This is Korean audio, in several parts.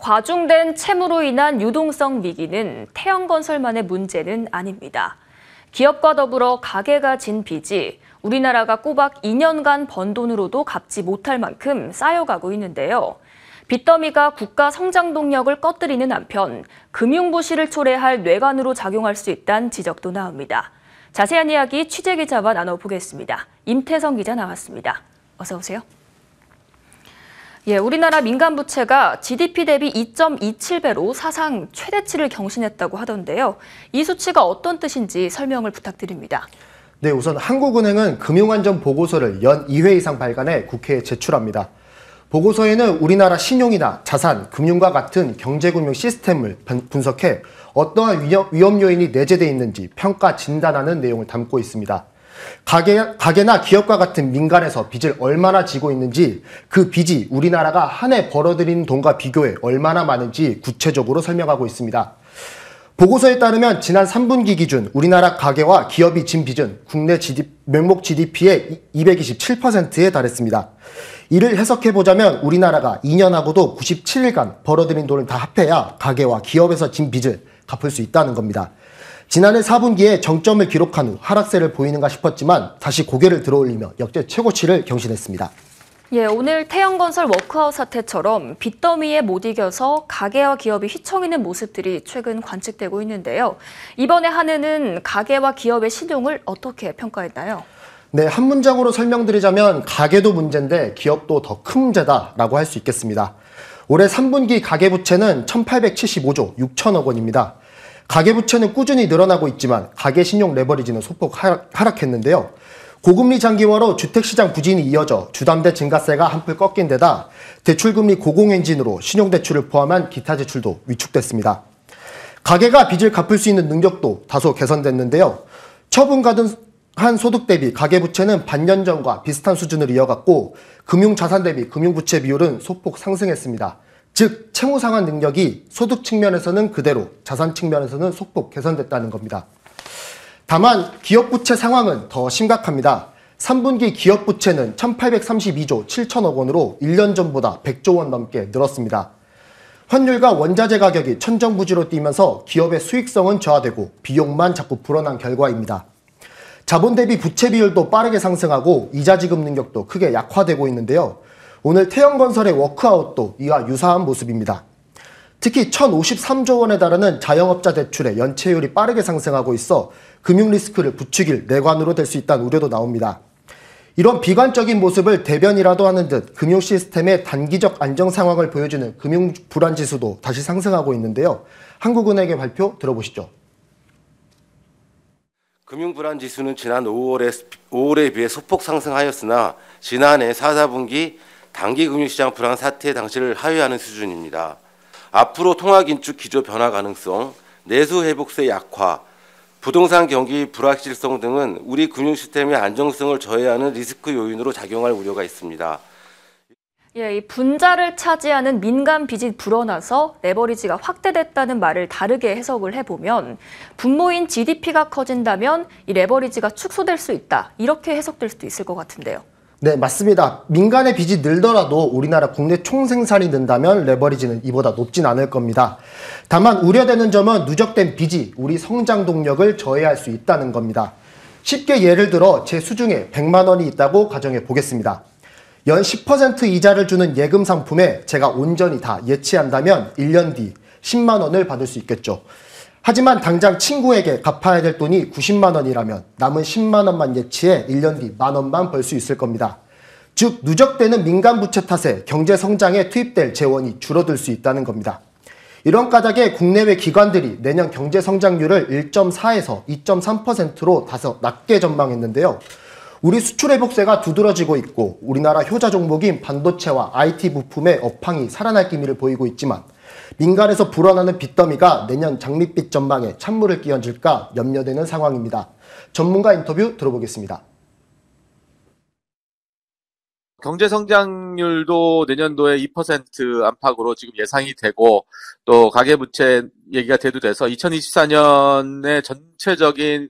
과중된 채무로 인한 유동성 위기는 태형건설만의 문제는 아닙니다. 기업과 더불어 가게가 진 빚이 우리나라가 꼬박 2년간 번 돈으로도 갚지 못할 만큼 쌓여가고 있는데요. 빚더미가 국가 성장 동력을 꺼뜨리는 한편 금융부실을 초래할 뇌관으로 작용할 수 있다는 지적도 나옵니다. 자세한 이야기 취재기자와 나눠보겠습니다. 임태성 기자 나왔습니다. 어서 오세요. 우리나라 민간 부채가 GDP 대비 2.27배로 사상 최대치를 경신했다고 하던데요. 이 수치가 어떤 뜻인지 설명을 부탁드립니다. 네, 우선 한국은행은 금융안전 보고서를 연 2회 이상 발간해 국회에 제출합니다. 보고서에는 우리나라 신용이나 자산, 금융과 같은 경제금융 시스템을 분석해 어떠한 위험 요인이 내재되어 있는지 평가 진단하는 내용을 담고 있습니다. 가게나 기업과 같은 민간에서 빚을 얼마나 지고 있는지, 그 빚이 우리나라가 한 해 벌어들이는 돈과 비교해 얼마나 많은지 구체적으로 설명하고 있습니다. 보고서에 따르면 지난 3분기 기준 우리나라 가계와 기업이 진 빚은 국내 명목 GDP의 227%에 달했습니다. 이를 해석해보자면 우리나라가 2년하고도 97일간 벌어들인 돈을 다 합해야 가계와 기업에서 진 빚을 갚을 수 있다는 겁니다. 지난해 4분기에 정점을 기록한 후 하락세를 보이는가 싶었지만 다시 고개를 들어올리며 역대 최고치를 경신했습니다. 오늘 태형건설 워크아웃 사태처럼 빚더미에 못 이겨서 가게와 기업이 휘청이는 모습들이 최근 관측되고 있는데요. 이번에 한 해는 가게와 기업의 신용을 어떻게 평가했나요? 네, 한 문장으로 설명드리자면 가계도 문제인데 기업도 더 큰 문제다라고 할 수 있겠습니다. 올해 3분기 가계부채는 1,875조 6천억 원입니다. 가계부채는 꾸준히 늘어나고 있지만 가계신용 레버리지는 소폭 하락했는데요. 고금리 장기화로 주택시장 부진이 이어져 주담대 증가세가 한풀 꺾인 데다 대출금리 고공행진으로 신용대출을 포함한 기타 지출도 위축됐습니다. 가계가 빚을 갚을 수 있는 능력도 다소 개선됐는데요. 처분 가능한 소득 대비 가계부채는 반년 전과 비슷한 수준을 이어갔고 금융자산 대비 금융부채 비율은 소폭 상승했습니다. 즉, 채무 상환 능력이 소득 측면에서는 그대로, 자산 측면에서는 소폭 개선됐다는 겁니다. 다만 기업 부채 상황은 더 심각합니다. 3분기 기업 부채는 1,832조 7천억 원으로 1년 전보다 100조 원 넘게 늘었습니다. 환율과 원자재 가격이 천정부지로 뛰면서 기업의 수익성은 저하되고 비용만 자꾸 불어난 결과입니다. 자본 대비 부채 비율도 빠르게 상승하고 이자 지급 능력도 크게 약화되고 있는데요. 오늘 태형건설의 워크아웃도 이와 유사한 모습입니다. 특히 1,053조 원에 달하는 자영업자 대출의 연체율이 빠르게 상승하고 있어 금융 리스크를 부추길 내관으로 될 수 있다는 우려도 나옵니다. 이런 비관적인 모습을 대변이라도 하는 듯 금융 시스템의 단기적 안정 상황을 보여주는 금융 불안 지수도 다시 상승하고 있는데요. 한국은행의 발표 들어보시죠. 금융 불안 지수는 지난 5월에 비해 소폭 상승하였으나 지난해 4, 4분기 단기 금융시장 불황 사태 당시를 하회하는 수준입니다. 앞으로 통화긴축 기조 변화 가능성, 내수 회복세 약화, 부동산 경기 불확실성 등은 우리 금융 시스템의 안정성을 저해하는 리스크 요인으로 작용할 우려가 있습니다. 이 분자를 차지하는 민간 빚이 불어나서 레버리지가 확대됐다는 말을 다르게 해석을 해보면 분모인 GDP가 커진다면 이 레버리지가 축소될 수 있다. 이렇게 해석될 수도 있을 것 같은데요. 네, 맞습니다. 민간의 빚이 늘더라도 우리나라 국내 총생산이 는다면 레버리지는 이보다 높진 않을 겁니다. 다만 우려되는 점은 누적된 빚이 우리 성장 동력을 저해할 수 있다는 겁니다. 쉽게 예를 들어 제 수중에 100만 원이 있다고 가정해 보겠습니다. 연 10% 이자를 주는 예금 상품에 제가 온전히 다 예치한다면 1년 뒤 10만 원을 받을 수 있겠죠. 하지만 당장 친구에게 갚아야 될 돈이 90만 원이라면 남은 10만 원만 예치해 1년 뒤 만 원만 벌 수 있을 겁니다. 즉 누적되는 민간 부채 탓에 경제 성장에 투입될 재원이 줄어들 수 있다는 겁니다. 이런 까닭에 국내외 기관들이 내년 경제 성장률을 1.4에서 2.3%로 다소 낮게 전망했는데요. 우리 수출 회복세가 두드러지고 있고 우리나라 효자 종목인 반도체와 IT 부품의 업황이 살아날 기미를 보이고 있지만 민간에서 불어나는 빚더미가 내년 장밋빛 전망에 찬물을 끼얹을까 염려되는 상황입니다. 전문가 인터뷰 들어보겠습니다. 경제 성장률도 내년도에 2% 안팎으로 지금 예상이 되고 또 가계부채 얘기가 대두돼서 2024년에 전체적인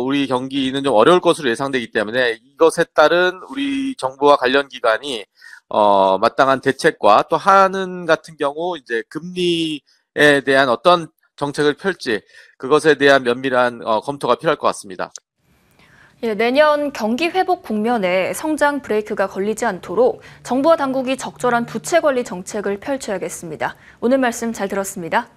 우리 경기는 좀 어려울 것으로 예상되기 때문에 이것에 따른 우리 정부와 관련 기관이 마땅한 대책과 또 한은 같은 경우 이제 금리에 대한 어떤 정책을 펼지 그것에 대한 면밀한 검토가 필요할 것 같습니다. 예, 내년 경기 회복 국면에 성장 브레이크가 걸리지 않도록 정부와 당국이 적절한 부채 관리 정책을 펼쳐야겠습니다. 오늘 말씀 잘 들었습니다.